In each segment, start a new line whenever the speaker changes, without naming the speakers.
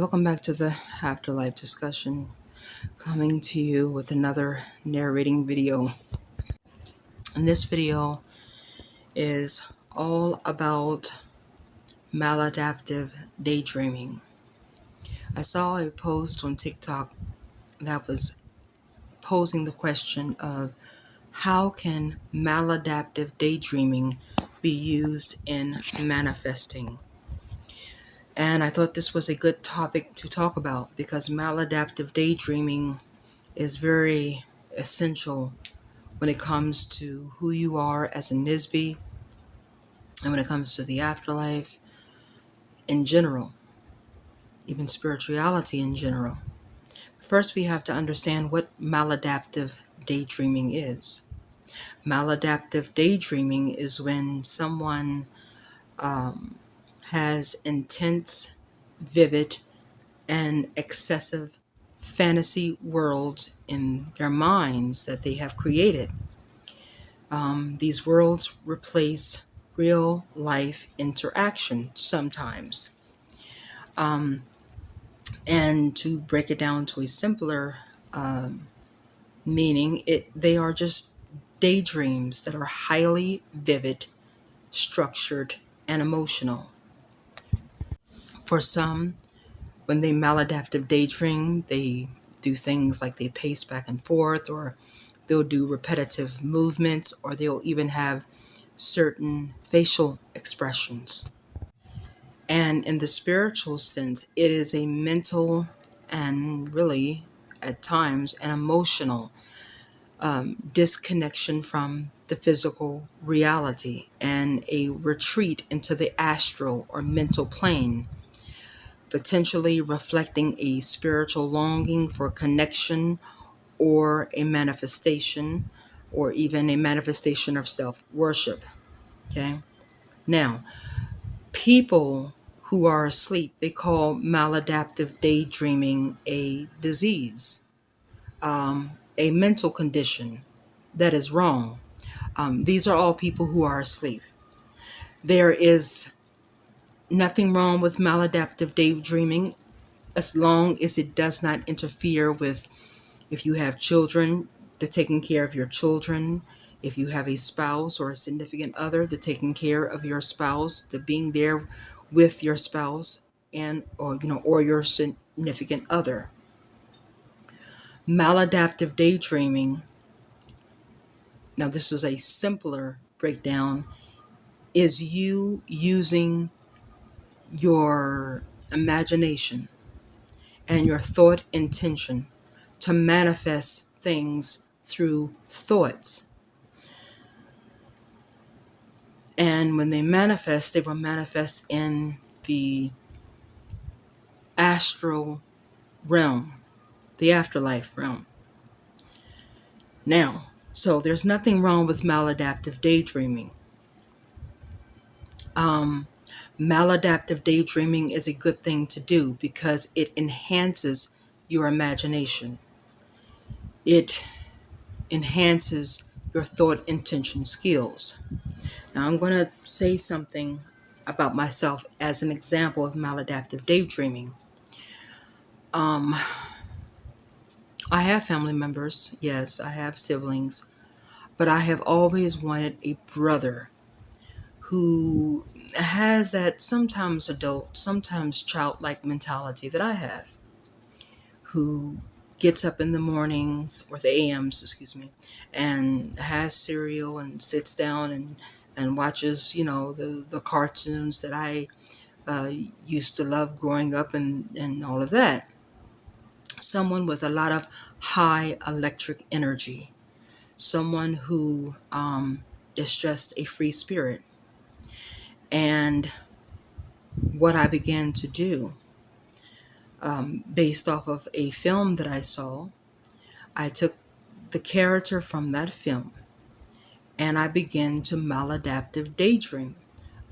Welcome back to the Afterlife discussion, coming to you with another narrating video. And this video is all about maladaptive daydreaming. I saw a post on TikTok that was posing the question of how can maladaptive daydreaming be used in manifesting? And I thought this was a good topic to talk about because maladaptive daydreaming is very essential when it comes to who you are as a Nisbe and when it comes to the afterlife in general, even spirituality in general. First, we have to understand what maladaptive daydreaming is. Maladaptive daydreaming is when someone has intense, vivid, and excessive fantasy worlds in their minds that they have created. These worlds replace real life interaction sometimes. And to break it down to a simpler meaning, they are just daydreams that are highly vivid, structured, and emotional. For some, when they maladaptive daydream, they do things like they pace back and forth, or they'll do repetitive movements, or they'll even have certain facial expressions. And in the spiritual sense, it is a mental and really, at times, an emotional disconnection from the physical reality and a retreat into the astral or mental plane, potentially reflecting a spiritual longing for connection or a manifestation, or even a manifestation of self-worship. Okay? Now, people who are asleep, they call maladaptive daydreaming a disease, a mental condition that is wrong. These are all people who are asleep. There is nothing wrong with maladaptive daydreaming as long as it does not interfere with, if you have children, the taking care of your children. If you have a spouse or a significant other, the taking care of your spouse, the being there with your spouse and or your significant other. Maladaptive daydreaming, now this is a simpler breakdown, is you using your imagination and your thought intention to manifest things through thoughts. And when they will manifest in the astral realm, the afterlife realm. Now, so there's nothing wrong with maladaptive daydreaming. Maladaptive daydreaming is a good thing to do because it enhances your imagination. It enhances your thought intention skills. Now, I'm going to say something about myself as an example of maladaptive daydreaming. I have family members. Yes, I have siblings. But I have always wanted a brother who has that sometimes adult, sometimes childlike mentality that I have, who gets up in the mornings, or the AMs, excuse me, and has cereal and sits down and watches, the cartoons that I used to love growing up and all of that. Someone with a lot of high electric energy. Someone who is just a free spirit. And what I began to do, based off of a film that I saw, I took the character from that film and I began to maladaptive daydream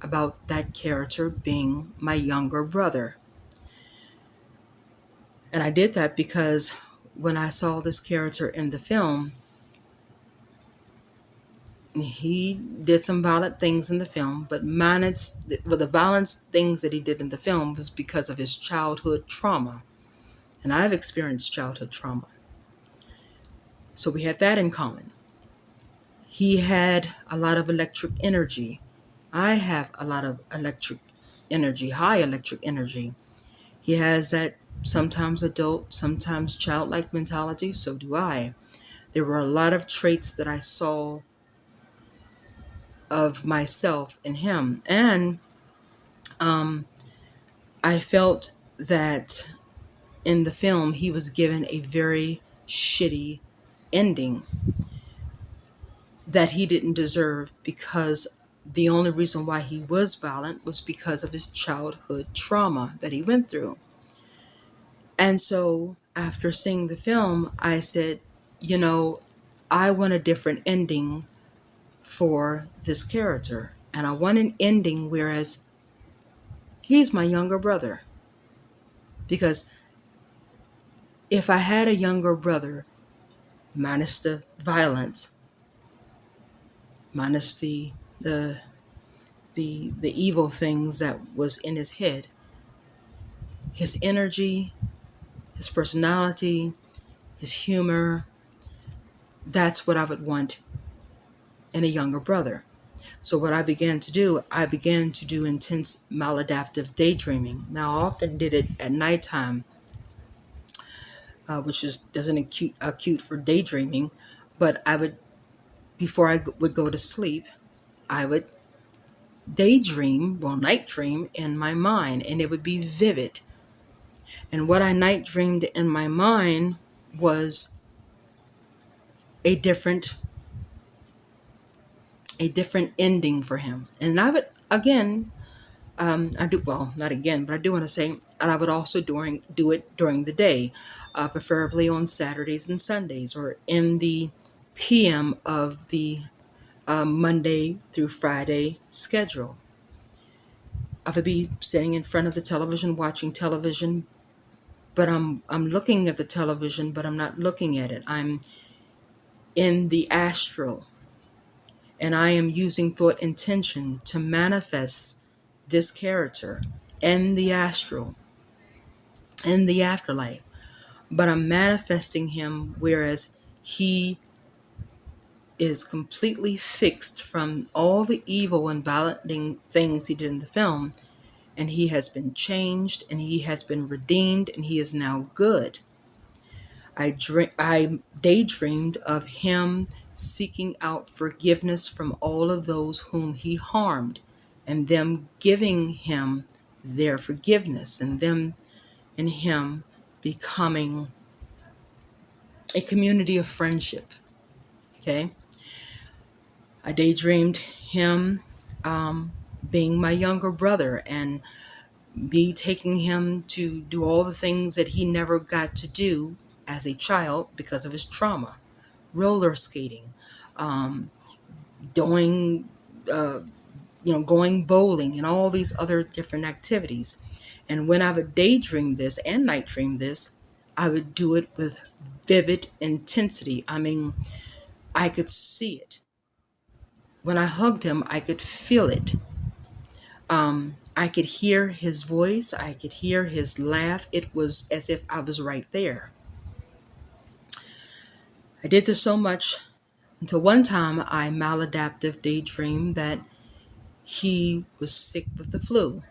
about that character being my younger brother. And I did that because when I saw this character in the film, He did some violent things in the film, but the violent things that he did in the film was because of his childhood trauma. And I've experienced childhood trauma. So we had that in common. He had a lot of electric energy. I have a lot of electric energy, high electric energy. He has that sometimes adult, sometimes childlike mentality. So do I. There were a lot of traits that I saw of myself in him. And I felt that in the film he was given a very shitty ending that he didn't deserve, because the only reason why he was violent was because of his childhood trauma that he went through. And so after seeing the film, I said, you know, I want a different ending for this character. And I want an ending whereas he's my younger brother. Because if I had a younger brother, minus the violence, minus the evil things that was in his head, his energy, his personality, his humor, that's what I would want in a younger brother. So what I began to do intense maladaptive daydreaming. Now I often did it at nighttime, which is doesn't acute for daydreaming, but I would, before I would go to sleep, I would daydream, well, night dream in my mind, and it would be vivid. And what I night dreamed in my mind was a different a different ending for him. And I would again, I do, well, not again, but I do want to say, and I would also do it during the day, preferably on Saturdays and Sundays, or in the PM of the Monday through Friday schedule. I would be sitting in front of the television watching television, but I'm looking at the television, but I'm not looking at it. I'm in the astral, and I am using thought intention to manifest this character in the astral, in the afterlife. But I'm manifesting him whereas he is completely fixed from all the evil and violent things he did in the film, and he has been changed and he has been redeemed and he is now good. I daydreamed of him seeking out forgiveness from all of those whom he harmed, and them giving him their forgiveness, and them and him becoming a community of friendship. Okay, I daydreamed him being my younger brother, and me taking him to do all the things that he never got to do as a child because of his trauma. Roller skating, doing, going bowling, and all these other different activities. And when I would daydream this and night dream this, I would do it with vivid intensity. I mean, I could see it. When I hugged him, I could feel it. I could hear his voice. I could hear his laugh. It was as if I was right there. I did this so much until one time I maladaptive daydreamed that he was sick with the flu.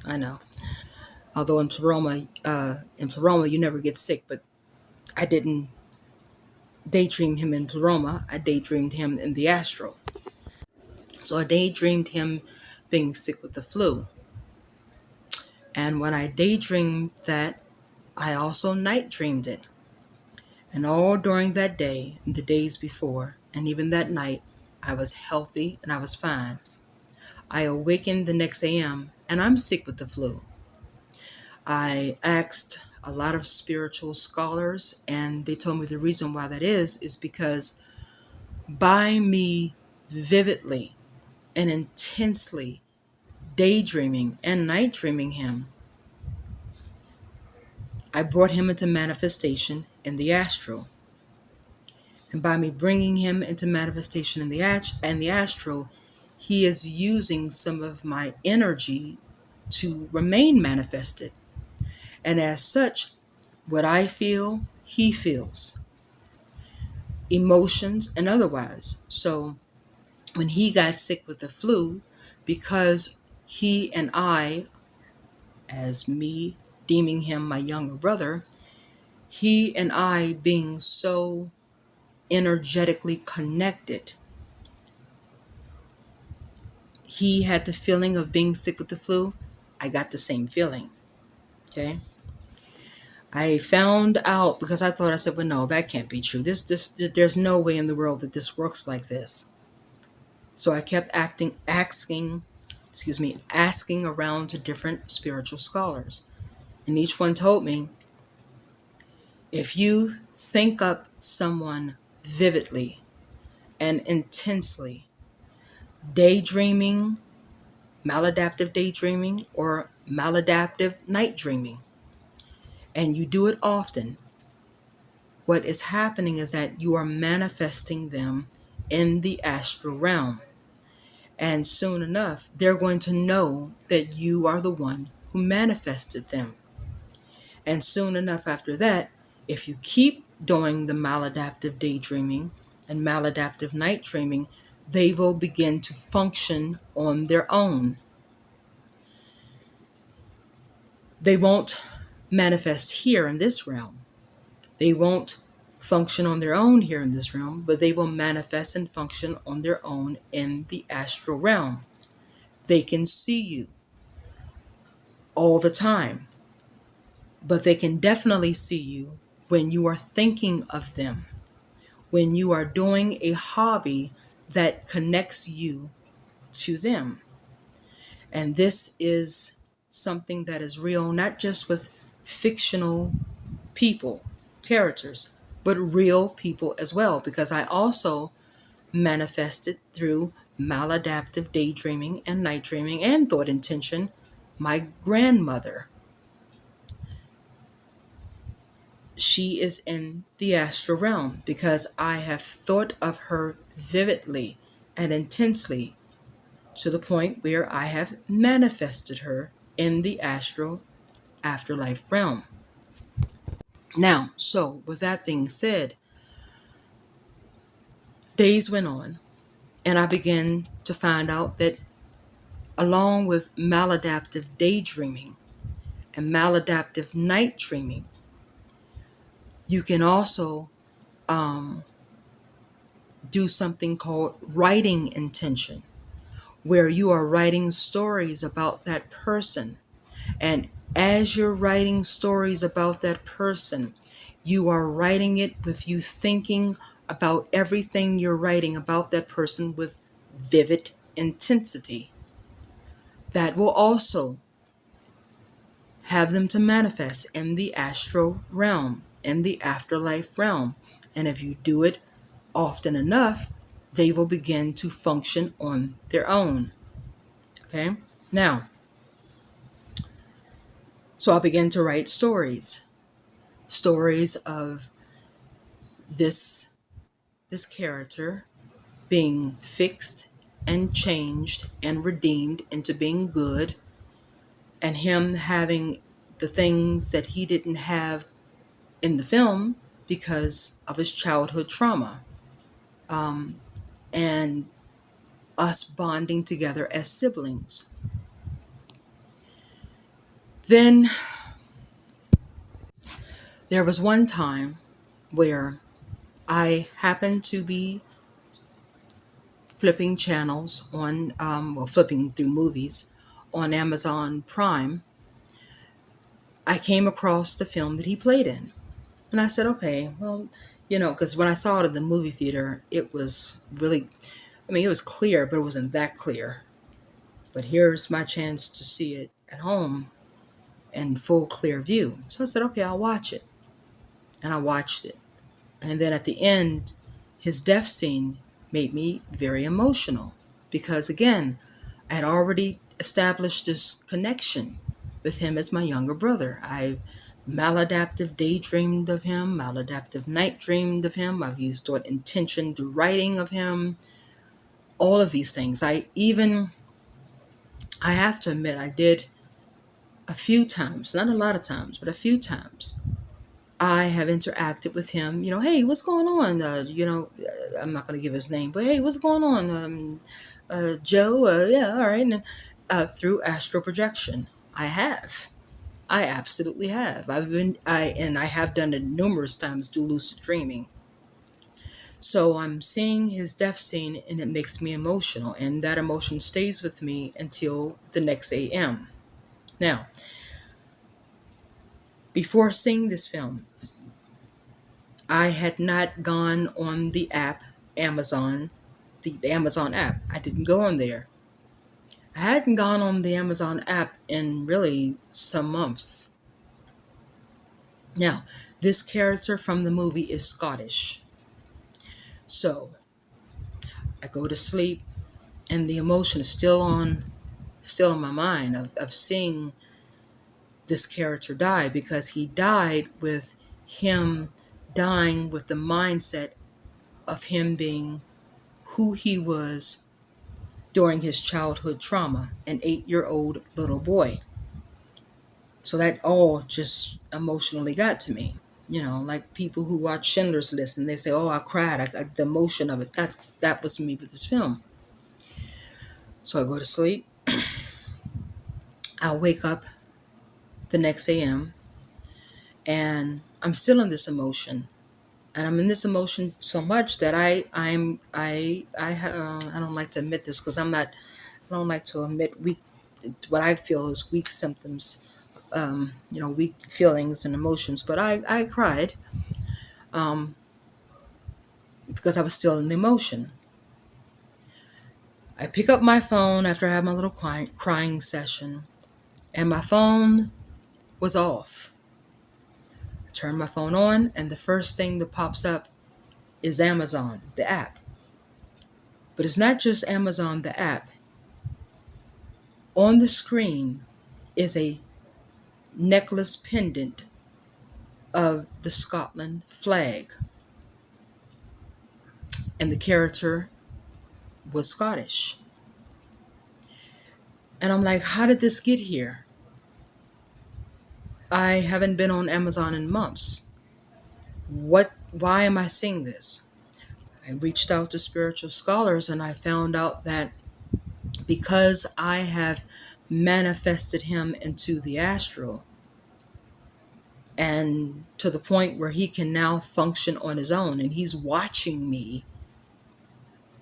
I know. Although in Pleroma you never get sick, but I didn't daydream him in Pleroma. I daydreamed him in the astral. So I daydreamed him being sick with the flu. And when I daydreamed that, I also night dreamed it. And all during that day, and the days before, and even that night, I was healthy and I was fine. I awakened the next AM and I'm sick with the flu. I asked a lot of spiritual scholars, and they told me the reason why that is because by me vividly and intensely daydreaming and night dreaming him, I brought him into manifestation in the astral. And by me bringing him into manifestation in the astral, he is using some of my energy to remain manifested. And as such, what I feel, he feels, emotions and otherwise. So when he got sick with the flu, because he and I, as me deeming him my younger brother, he and I being so energetically connected, he had the feeling of being sick with the flu. I got the same feeling. Okay. I found out because I said, well, no, that can't be true. There's no way in the world that this works like this. So I kept asking around to different spiritual scholars. And each one told me, if you think up someone vividly and intensely, daydreaming, maladaptive daydreaming, or maladaptive night dreaming, and you do it often, what is happening is that you are manifesting them in the astral realm. And soon enough, they're going to know that you are the one who manifested them. And soon enough after that, if you keep doing the maladaptive daydreaming and maladaptive night dreaming, they will begin to function on their own. They won't manifest here in this realm. They won't function on their own here in this realm, but they will manifest and function on their own in the astral realm. They can see you all the time, but they can definitely see you when you are thinking of them, when you are doing a hobby that connects you to them. And this is something that is real, not just with fictional people, characters, but real people as well, because I also manifested through maladaptive daydreaming and night dreaming and thought intention my grandmother. She is in the astral realm because I have thought of her vividly and intensely to the point where I have manifested her in the astral afterlife realm. Now, so with that being said, days went on and I began to find out that along with maladaptive daydreaming and maladaptive night dreaming, you can also do something called writing intention, where you are writing stories about that person. And as you're writing stories about that person, you are writing it with you thinking about everything you're writing about that person with vivid intensity. That will also have them to manifest in the astral realm, in the afterlife realm. And if you do it often enough, they will begin to function on their own. Okay? Now, so I began to write stories of this character being fixed and changed and redeemed into being good, and him having the things that he didn't have in the film because of his childhood trauma, and us bonding together as siblings. Then there was one time where I happened to be flipping channels on, flipping through movies on Amazon Prime. I came across the film that he played in. And I said, okay, well, because when I saw it in the movie theater, it was really, it was clear, but it wasn't that clear. But here's my chance to see it at home in full clear view. So I said, okay, I'll watch it. And I watched it. And then at the end, his death scene made me very emotional because, again, I had already established this connection with him as my younger brother. Maladaptive daydreamed of him. Maladaptive night dreamed of him. I've used thought intention through writing of him. All of these things. I have to admit, I did a few times, not a lot of times, but a few times. I have interacted with him, hey, what's going on? I'm not going to give his name, but hey, what's going on? Joe, yeah, all right. And through astral projection, I have. I absolutely have. I have done it numerous times through lucid dreaming. So I'm seeing his death scene and it makes me emotional, and that emotion stays with me until the next AM. Now, before seeing this film, I had not gone on the app, Amazon, the Amazon app. I didn't go on there. I hadn't gone on the Amazon app in really some months. Now, this character from the movie is Scottish. So I go to sleep and the emotion is still on my mind of seeing this character die, because he died with him dying with the mindset of him being who he was during his childhood trauma, an 8-year-old little boy. So that all just emotionally got to me. Like people who watch Schindler's List and they say, "Oh, I cried." The emotion of it. That was me with this film. So I go to sleep. I wake up the next AM, and I'm still in this emotion, and I'm in this emotion so much that I don't like to admit this because I don't like to admit what I feel is weak symptoms, weak feelings and emotions. But I cried because I was still in the emotion. I pick up my phone after I have my little crying session, and my phone was off. I turn my phone on, and the first thing that pops up is Amazon, the app. But it's not just Amazon, the app. On the screen is a necklace pendant of the Scotland flag, and the character was Scottish. And I'm like, how did this get here? I haven't been on Amazon in months. Why am I seeing this? I reached out to spiritual scholars and I found out that because I have manifested him into the astral, and to the point where he can now function on his own and he's watching me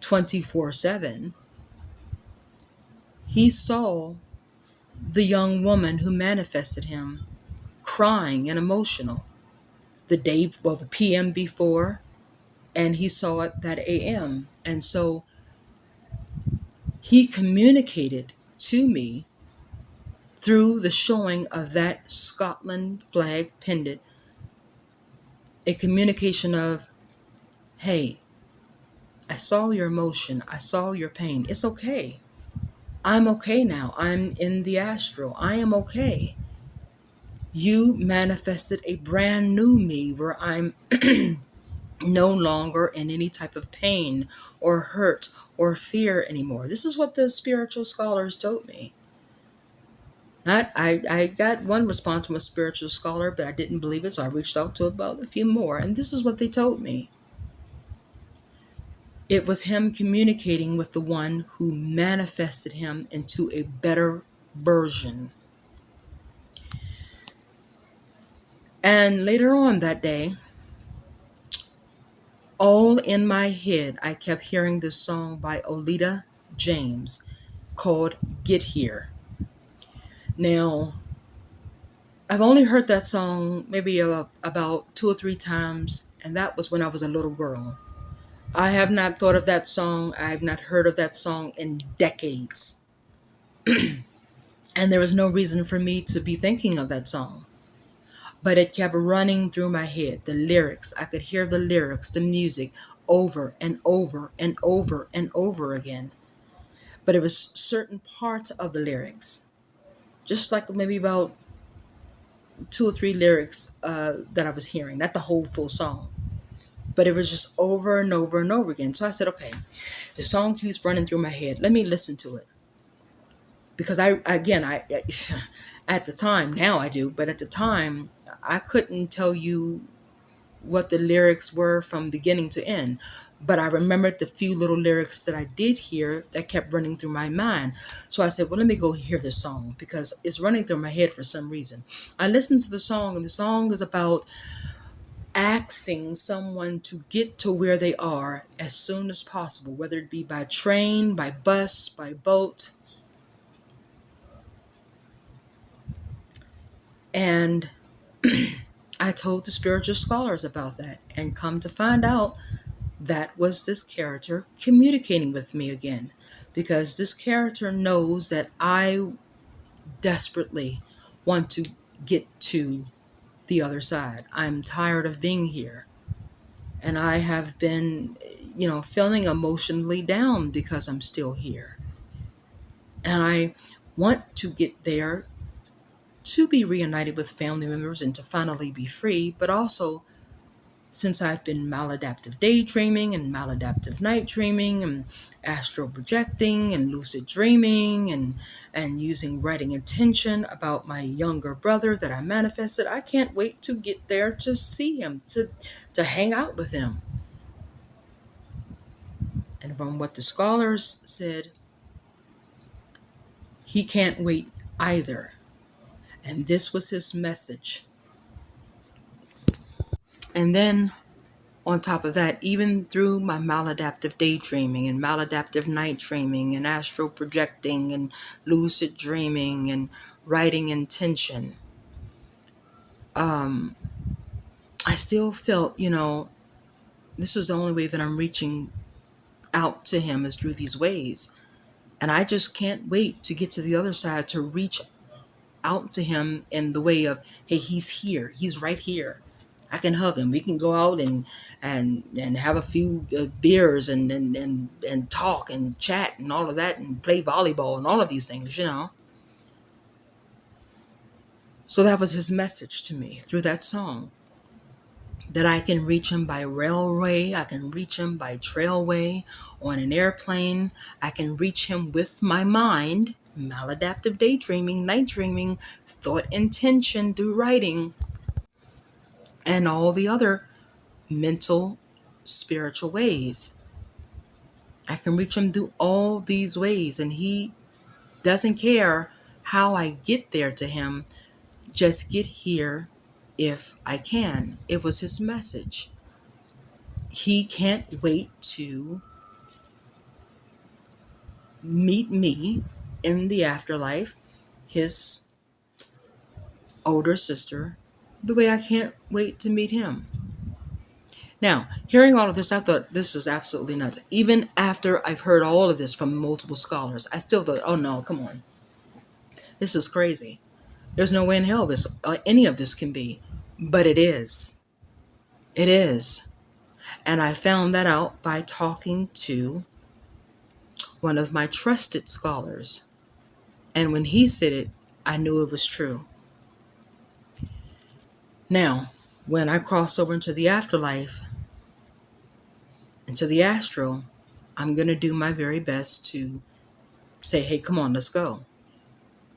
24/7, he saw the young woman who manifested him crying and emotional the PM before, and he saw it that AM. And so he communicated to me through the showing of that Scotland flag pendant, a communication of, hey, I saw your emotion, I saw your pain, it's okay. I'm okay now. I'm in the astral. I am okay. You manifested a brand new me where I'm no longer in any type of pain or hurt or fear anymore. This is what the spiritual scholars told me. Not I got one response from a spiritual scholar, but I didn't believe it, so I reached out to about a few more, and this is what they told me. It was him communicating with the one who manifested him into a better version. And later on that day, all in my head, I kept hearing this song by Olita James called Get Here. Now, I've only heard that song maybe about 2 or 3 times, and that was when I was a little girl. I have not thought of that song. I have not heard of that song in decades. And there was no reason for me to be thinking of that song. But it kept running through my head. The lyrics, I could hear the lyrics, the music over and over and over and over again. But it was certain parts of the lyrics, just like maybe about two or three lyrics that I was hearing, not the whole full song, but it was just over and over and over again. So I said, okay, the song keeps running through my head. Let me listen to it. Because I at the time, now I do, but at the time, I couldn't tell you what the lyrics were from beginning to end. But I remembered the few little lyrics that I did hear that kept running through my mind. So I said, well, let me go hear this song because it's running through my head for some reason. I listened to the song, and the song is about asking someone to get to where they are as soon as possible, whether it be by train, by bus, by boat. And I told the spiritual scholars about that, and come to find out, that was this character communicating with me again. Because this character knows that I desperately want to get to the other side. I'm tired of being here. And I have been, feeling emotionally down because I'm still here. And I want to get there to be reunited with family members and to finally be free, but also since I've been maladaptive daydreaming and maladaptive night dreaming and astral projecting and lucid dreaming and using writing intention about my younger brother that I manifested, I can't wait to get there to see him, to hang out with him. And from what the scholars said, he can't wait either. And this was his message. And then on top of that, even through my maladaptive daydreaming and maladaptive night dreaming and astral projecting and lucid dreaming and writing intention, I still felt, this is the only way that I'm reaching out to him is through these ways. And I just can't wait to get to the other side to reach out to him in the way of, hey, he's here. He's right here. I can hug him. We can go out and have a few beers and talk and chat and all of that and play volleyball and all of these things. So that was his message to me through that song. That I can reach him by railway, I can reach him by trailway, on an airplane, I can reach him with my mind, maladaptive daydreaming, night dreaming, thought intention through writing, and all the other mental, spiritual ways. I can reach him through all these ways, and he doesn't care how I get there to him. Just get here if I can. It was his message. He can't wait to meet me in the afterlife, his older sister, the way I can't wait to meet him. Now, hearing all of this, I thought this is absolutely nuts. Even after I've heard all of this from multiple scholars, I still thought, oh no, come on. This is crazy. There's no way in hell any of this can be. But it is. It is. And I found that out by talking to one of my trusted scholars. And when he said it, I knew it was true. Now, when I cross over into the afterlife, into the astral, I'm going to do my very best to say, hey, come on, let's go.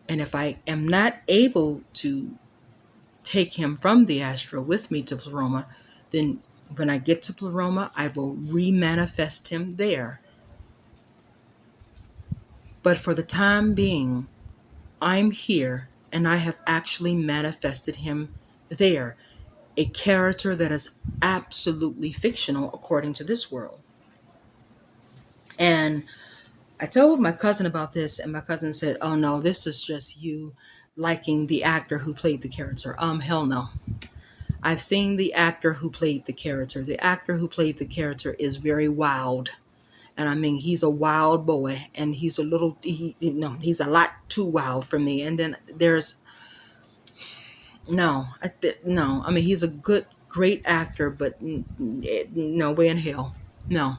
And if I am not able to take him from the astral with me to Pleroma, then when I get to Pleroma, I will remanifest him there. But for the time being, I'm here and I have actually manifested him there. A character that is absolutely fictional according to this world. And I told my cousin about this, and my cousin said, oh no, this is just you liking the actor who played the character. Hell no. I've seen the actor who played the character. The actor who played the character is very wild. And I mean, he's a wild boy, and he's he's a lot too wild for me. And then there's, no, no. I mean, he's a great actor, but no way in hell. No.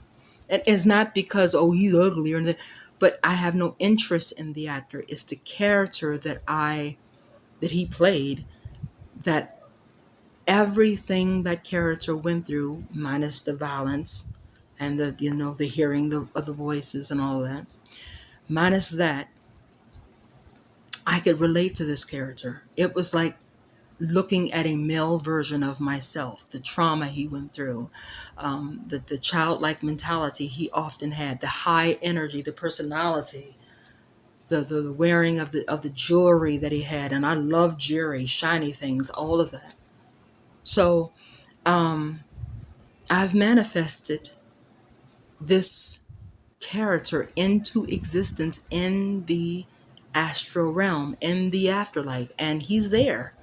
And it's not because, oh, he's ugly or anything, but I have no interest in the actor. It's the character that he played that everything that character went through, minus the violence and the hearing of the voices and all that, minus that, I could relate to this character. It was like looking at a male version of myself, the trauma he went through, the childlike mentality he often had, the high energy, the personality, the wearing of the jewelry that he had. And I love jewelry, shiny things, all of that. So I've manifested this character into existence in the astral realm, in the afterlife, and he's there.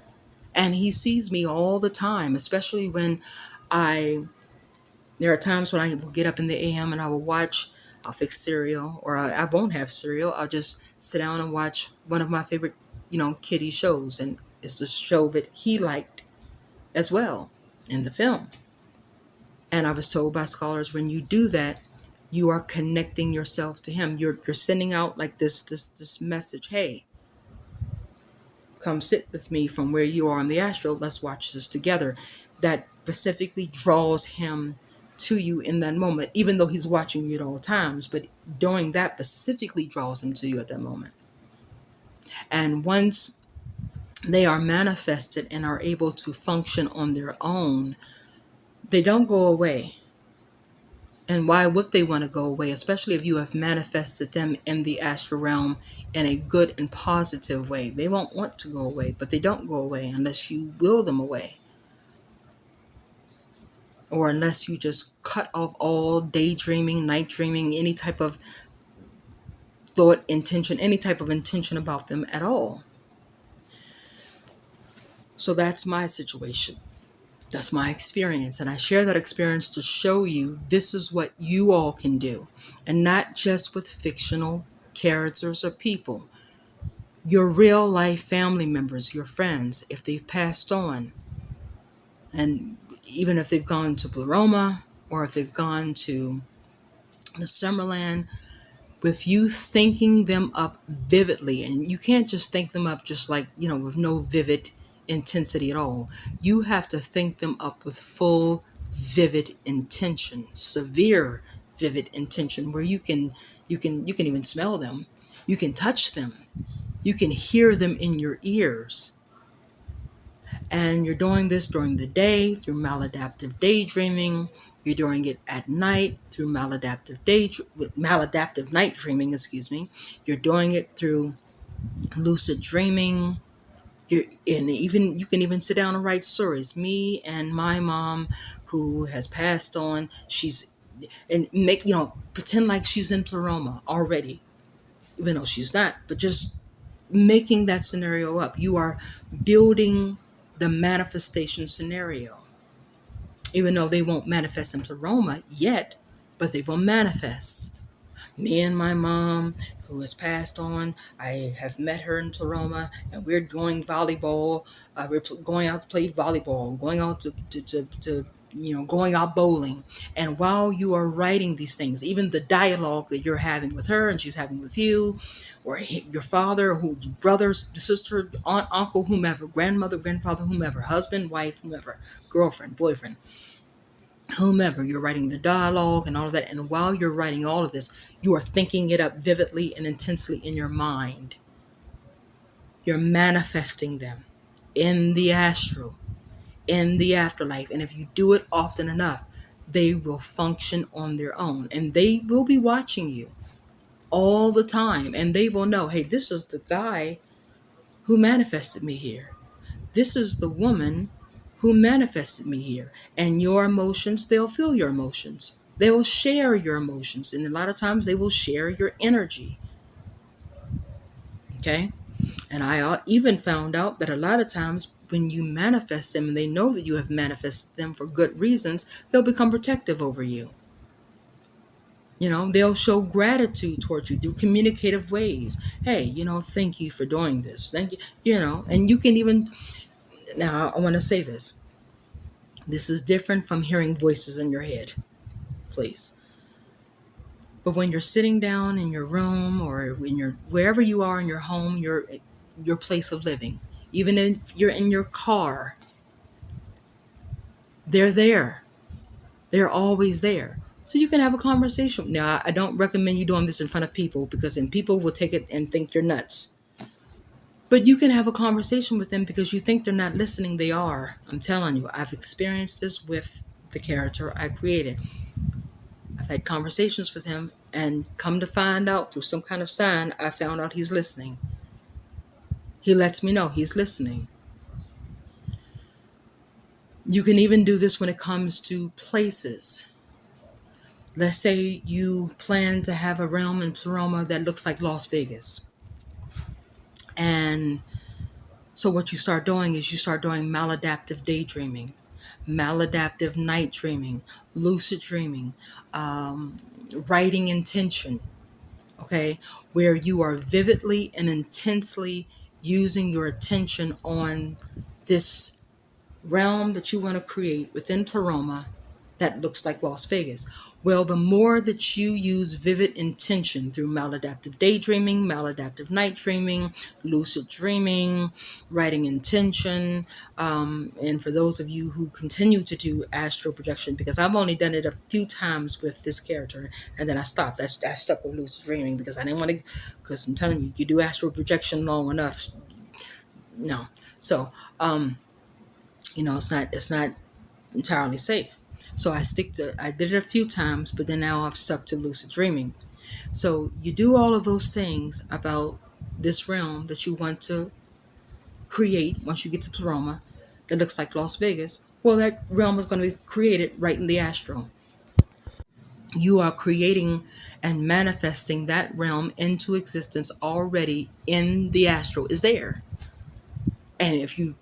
And he sees me all the time, especially when I, there are times when I will get up in the AM and I will watch, I'll fix cereal, or I won't have cereal. I'll just sit down and watch one of my favorite, kiddie shows. And it's a show that he liked as well in the film. And I was told by scholars, when you do that, you are connecting yourself to him. You're sending out like this message, hey, come sit with me from where you are in the astral. Let's watch this together. That specifically draws him to you in that moment, even though he's watching you at all times. But doing that specifically draws him to you at that moment. And once they are manifested and are able to function on their own, they don't go away. And why would they want to go away, especially if you have manifested them in the astral realm in a good and positive way? They won't want to go away, but they don't go away unless you will them away. Or unless you just cut off all daydreaming, night dreaming, any type of thought, intention, any type of intention about them at all. So that's my situation. That's my experience. And I share that experience to show you this is what you all can do. And not just with fictional characters or people. Your real life family members, your friends, if they've passed on, and even if they've gone to Pleroma or if they've gone to the Summerland, with you thinking them up vividly, and you can't just think them up just like, with no vivid intensity at all. You have to think them up with full vivid intention, severe vivid intention, where you can even smell them, you can touch them, you can hear them in your ears. And you're doing this during the day through maladaptive daydreaming. You're doing it at night through maladaptive night dreaming, excuse me. You're doing it through lucid dreaming. You can even sit down and write stories. Me and my mom, who has passed on, pretend like she's in Pleroma already, even though she's not, but just making that scenario up. You are building the manifestation scenario, even though they won't manifest in Pleroma yet, but they will manifest. Me and my mom, who has passed on, I have met her in Pleroma, and we're going volleyball. Going out to play volleyball, going out to going out bowling. And while you are writing these things, even the dialogue that you're having with her and she's having with you, or your father, brothers, sister, aunt, uncle, whomever, grandmother, grandfather, whomever, husband, wife, whomever, girlfriend, boyfriend, whomever, you're writing the dialogue and all of that. And while you're writing all of this, you are thinking it up vividly and intensely in your mind. You're manifesting them in the astral, in the afterlife. And if you do it often enough, they will function on their own, and they will be watching you all the time. And they will know, hey, this is the guy who manifested me here. This is the woman who manifested me here. And your emotions, they'll feel your emotions. They will share your emotions. And a lot of times they will share your energy. Okay? And I even found out that a lot of times when you manifest them and they know that you have manifested them for good reasons, they'll become protective over you. They'll show gratitude towards you through communicative ways. Hey, thank you for doing this. Thank you, and you can even, now I want to say this. This is different from hearing voices in your head, please. But when you're sitting down in your room or wherever you are in your home, your place of living, Even if you're in your car, they're there. They're always there. So you can have a conversation. Now, I don't recommend you doing this in front of people, because then people will take it and think you're nuts. But you can have a conversation with them because you think they're not listening. They are. I'm telling you, I've experienced this with the character I created. I've had conversations with him, and come to find out through some kind of sign, I found out he's listening. He lets me know he's listening. You can even do this when it comes to places. Let's say you plan to have a realm in Pleroma that looks like Las Vegas. And so what you start doing is you start doing maladaptive daydreaming, maladaptive night dreaming, lucid dreaming, writing intention, okay, where you are vividly and intensely using your attention on this realm that you want to create within Pleroma that looks like Las Vegas. Well, the more that you use vivid intention through maladaptive daydreaming, maladaptive night dreaming, lucid dreaming, writing intention, and for those of you who continue to do astral projection, because I've only done it a few times with this character, and then I stopped. I stuck with lucid dreaming because I didn't want to, because I'm telling you, you do astral projection long enough, no. So, it's not entirely safe. So I did it a few times, but then now I've stuck to lucid dreaming. So you do all of those things about this realm that you want to create once you get to Pleroma that looks like Las Vegas. Well, that realm is going to be created right in the astral. You are creating and manifesting that realm into existence already in the astral, is there. And if you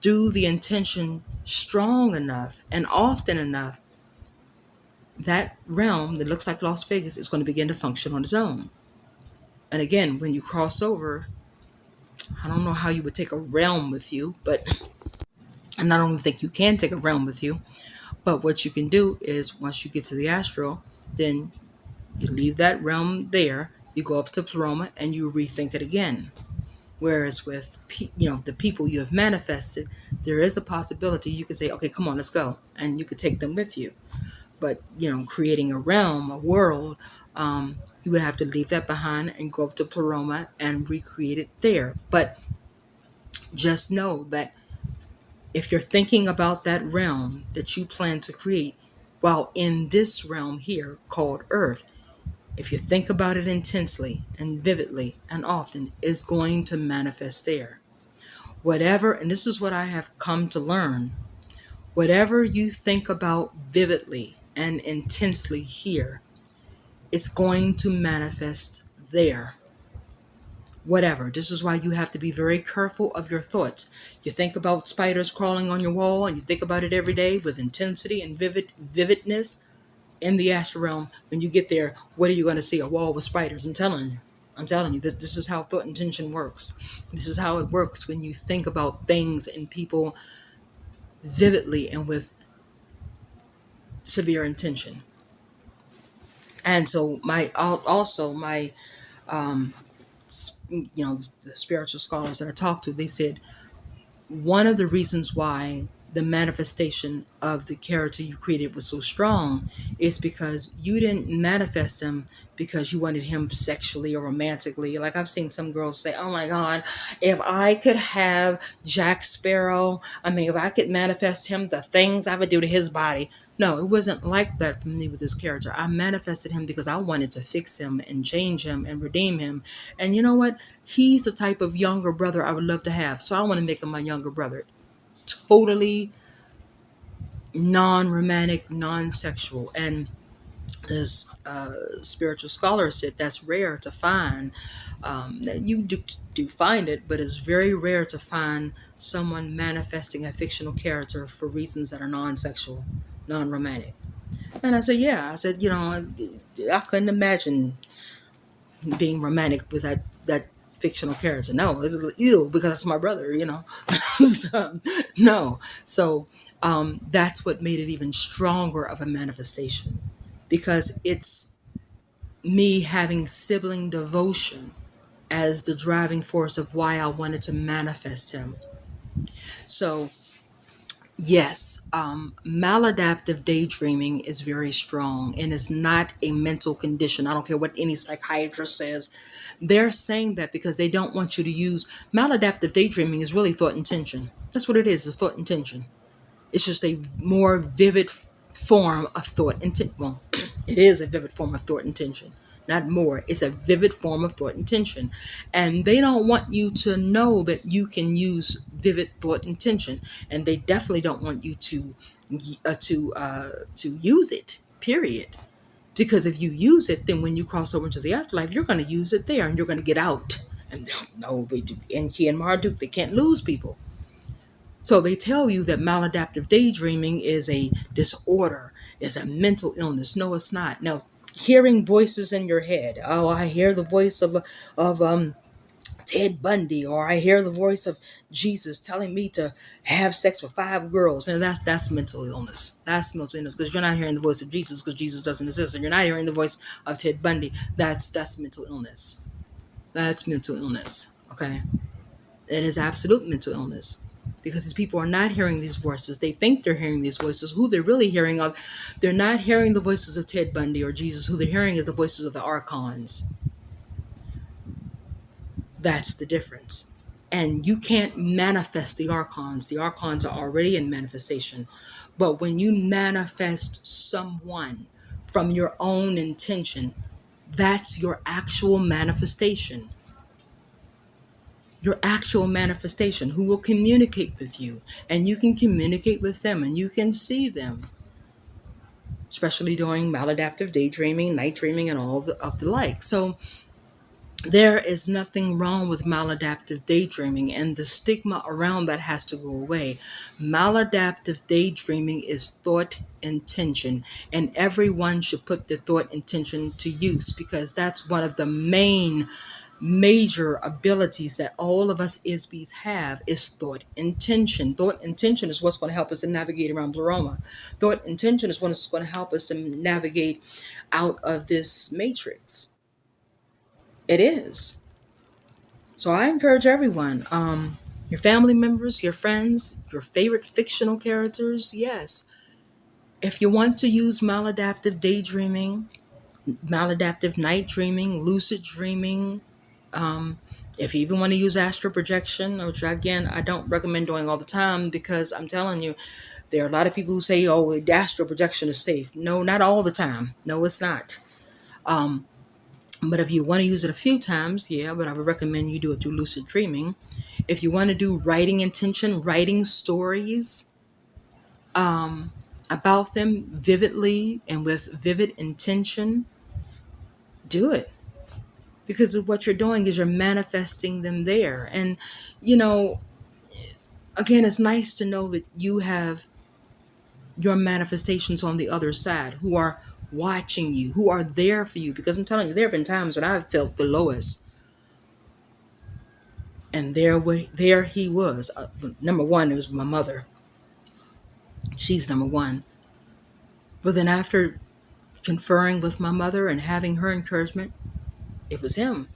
do the intention strong enough and often enough, that realm that looks like Las Vegas is going to begin to function on its own. And again, when you cross over, I don't know how you would take a realm with you, and I don't even think you can take a realm with you. But what you can do is once you get to the astral, then you leave that realm there, you go up to Pleroma and you rethink it again. Whereas with the people you have manifested, there is a possibility you could say, okay, come on, let's go, and you could take them with you. But creating a realm, a world, you would have to leave that behind and go up to Pleroma and recreate it there. But just know that if you're thinking about that realm that you plan to create while in this realm here called Earth, if you think about it intensely and vividly and often, it's going to manifest there. Whatever, and this is what I have come to learn, whatever you think about vividly and intensely here, it's going to manifest there. Whatever. This is why you have to be very careful of your thoughts. You think about spiders crawling on your wall, and you think about it every day with intensity and vividness in the astral realm. When you get there, what are you going to see? A wall with spiders. I'm telling you. This is how thought intention works. This is how it works when you think about things and people vividly and with severe intention. And so my the spiritual scholars that I talked to, they said one of the reasons why the manifestation of the character you created was so strong is because you didn't manifest him because you wanted him sexually or romantically. Like I've seen some girls say, oh my God, if I could have Jack Sparrow, if I could manifest him, the things I would do to his body. No, it wasn't like that for me with this character. I manifested him because I wanted to fix him and change him and redeem him. And you know what? He's the type of younger brother I would love to have. So I want to make him my younger brother. Totally non-romantic, non-sexual. And this spiritual scholar said that's rare to find. You do find it, but it's very rare to find someone manifesting a fictional character for reasons that are non-sexual, non-romantic. And I said, yeah. I said, I couldn't imagine being romantic with that fictional character. No, it's ew, because it's my brother, So, no. So that's what made it even stronger of a manifestation, because it's me having sibling devotion as the driving force of why I wanted to manifest him. So yes, maladaptive daydreaming is very strong and is not a mental condition. I don't care what any psychiatrist says. They're saying that because they don't want you to use maladaptive daydreaming is really thought intention. That's what it is. It's thought intention. It's just a more vivid form of thought intent. Well, it is a vivid form of thought intention, not more. It's a vivid form of thought intention, and they don't want you to know that you can use vivid thought intention, and they definitely don't want you to use it. Period. Because if you use it, then when you cross over into the afterlife, you're going to use it there, and you're going to get out. And no, they do. Enki and Marduk, they can't lose people. So they tell you that maladaptive daydreaming is a disorder, is a mental illness. No, it's not. Now, hearing voices in your head. Oh, I hear the voice of Ted Bundy, or I hear the voice of Jesus telling me to have sex with 5 girls, and that's mental illness. That's mental illness because you're not hearing the voice of Jesus because Jesus doesn't exist, and you're not hearing the voice of Ted Bundy. That's mental illness. That's mental illness. Okay. It is absolute mental illness because these people are not hearing these voices. They think they're hearing these voices. Who they're really hearing of, they're not hearing the voices of Ted Bundy or Jesus. Who they're hearing is the voices of the archons. That's the difference. And you can't manifest the archons. The archons are already in manifestation. But when you manifest someone from your own intention, that's your actual manifestation. Your actual manifestation, who will communicate with you, and you can communicate with them and you can see them, especially during maladaptive daydreaming, night dreaming, and all of the like. So there is nothing wrong with maladaptive daydreaming, and the stigma around that has to go away. Maladaptive daydreaming is thought intention, and everyone should put their thought intention to use because that's one of the major abilities that all of us ISBs have is thought intention. Thought intention is what's going to help us to navigate around Pleroma. Thought intention is what's going to help us to navigate out of this matrix. It is. So I encourage everyone, your family members, your friends, your favorite fictional characters, yes. If you want to use maladaptive daydreaming, maladaptive night dreaming, lucid dreaming, if you even want to use astral projection, which again, I don't recommend doing all the time because I'm telling you, there are a lot of people who say, oh, astral projection is safe. No, not all the time. No, it's not. But if you want to use it a few times, yeah, but I would recommend you do it through lucid dreaming. If you want to do writing intention, writing stories about them vividly and with vivid intention, do it. Because of what you're doing is you're manifesting them there. And, you know, again, it's nice to know that you have your manifestations on the other side who are watching you, who are there for you. Because I'm telling you, there have been times when I've felt the lowest. And there he was. Number one, it was my mother. She's number one. But then after conferring with my mother and having her encouragement, it was him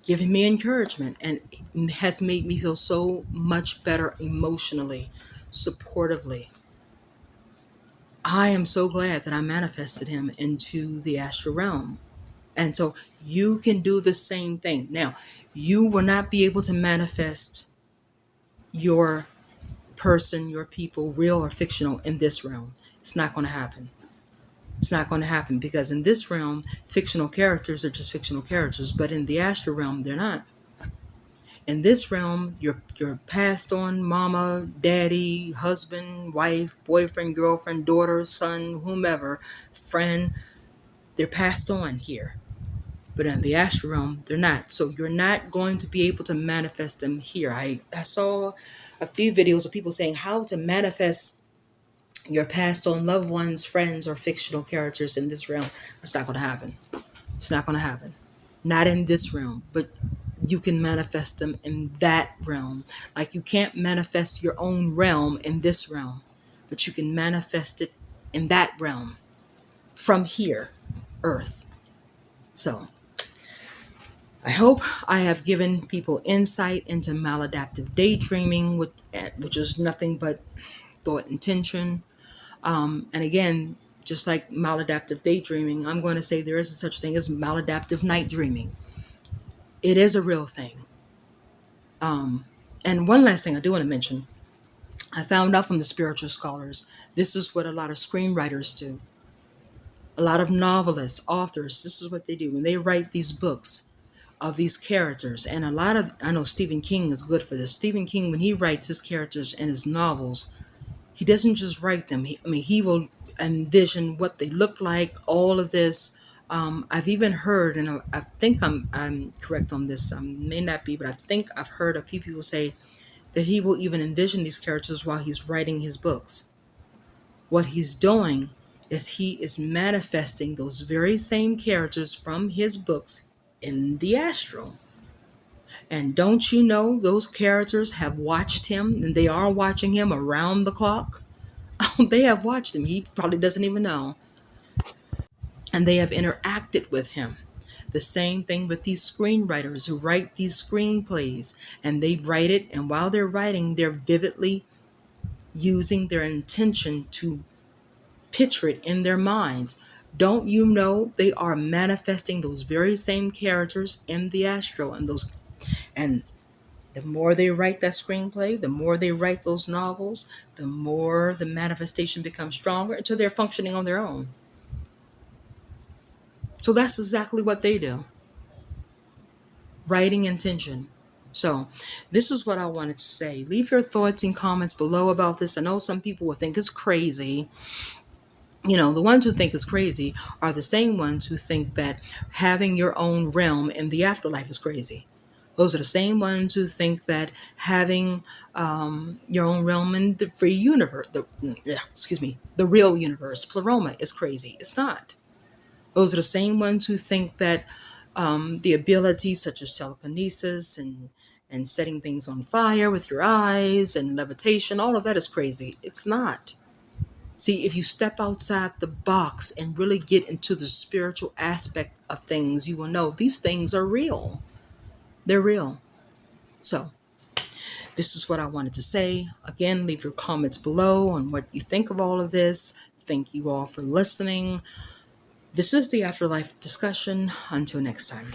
giving me encouragement, and it has made me feel so much better emotionally, supportively. I am so glad that I manifested him into the astral realm. And so you can do the same thing. Now, you will not be able to manifest your person, your people, real or fictional, in this realm. It's not going to happen. It's not going to happen because in this realm, fictional characters are just fictional characters, but in the astral realm, they're not. In this realm, your passed on mama, daddy, husband, wife, boyfriend, girlfriend, daughter, son, whomever, friend, they're passed on here. But in the astral realm, they're not. So you're not going to be able to manifest them here. I saw a few videos of people saying how to manifest your passed on loved ones, friends, or fictional characters in this realm. That's not going to happen. It's not going to happen. Not in this realm, but you can manifest them in that realm. Like you can't manifest your own realm in this realm, but you can manifest it in that realm from here, Earth. So I hope I have given people insight into maladaptive daydreaming, which is nothing but thought intention. And again, just like maladaptive daydreaming, I'm going to say there is a such thing as maladaptive night dreaming. It is a real thing. And one last thing I do want to mention, I found out from the spiritual scholars, this is what a lot of screenwriters do. A lot of novelists, authors, this is what they do when they write these books of these characters. And a lot of, I know Stephen King is good for this. Stephen King, when he writes his characters in his novels, he doesn't just write them. He will envision what they look like, all of this. I've even heard, and I think I'm correct on this, may not be, but I think I've heard a few people say that he will even envision these characters while he's writing his books. What he's doing is he is manifesting those very same characters from his books in the astral. And don't you know those characters have watched him and they are watching him around the clock? They have watched him. He probably doesn't even know. And they have interacted with him. The same thing with these screenwriters who write these screenplays, and they write it, and while they're writing, they're vividly using their intention to picture it in their minds. Don't you know they are manifesting those very same characters in the astral, and the more they write that screenplay, the more they write those novels, the more the manifestation becomes stronger until they're functioning on their own. So that's exactly what they do. Writing intention. So this is what I wanted to say. Leave your thoughts and comments below about this. I know some people will think it's crazy. The ones who think it's crazy are the same ones who think that having your own realm in the afterlife is crazy. Those are the same ones who think that having your own realm in the free universe, the real universe, pleroma, is crazy. It's not. Those are the same ones who think that the abilities such as telekinesis and setting things on fire with your eyes and levitation, all of that is crazy. It's not. See, if you step outside the box and really get into the spiritual aspect of things, you will know these things are real. They're real. So, this is what I wanted to say. Again, leave your comments below on what you think of all of this. Thank you all for listening. This is the Afterlife discussion. Until next time.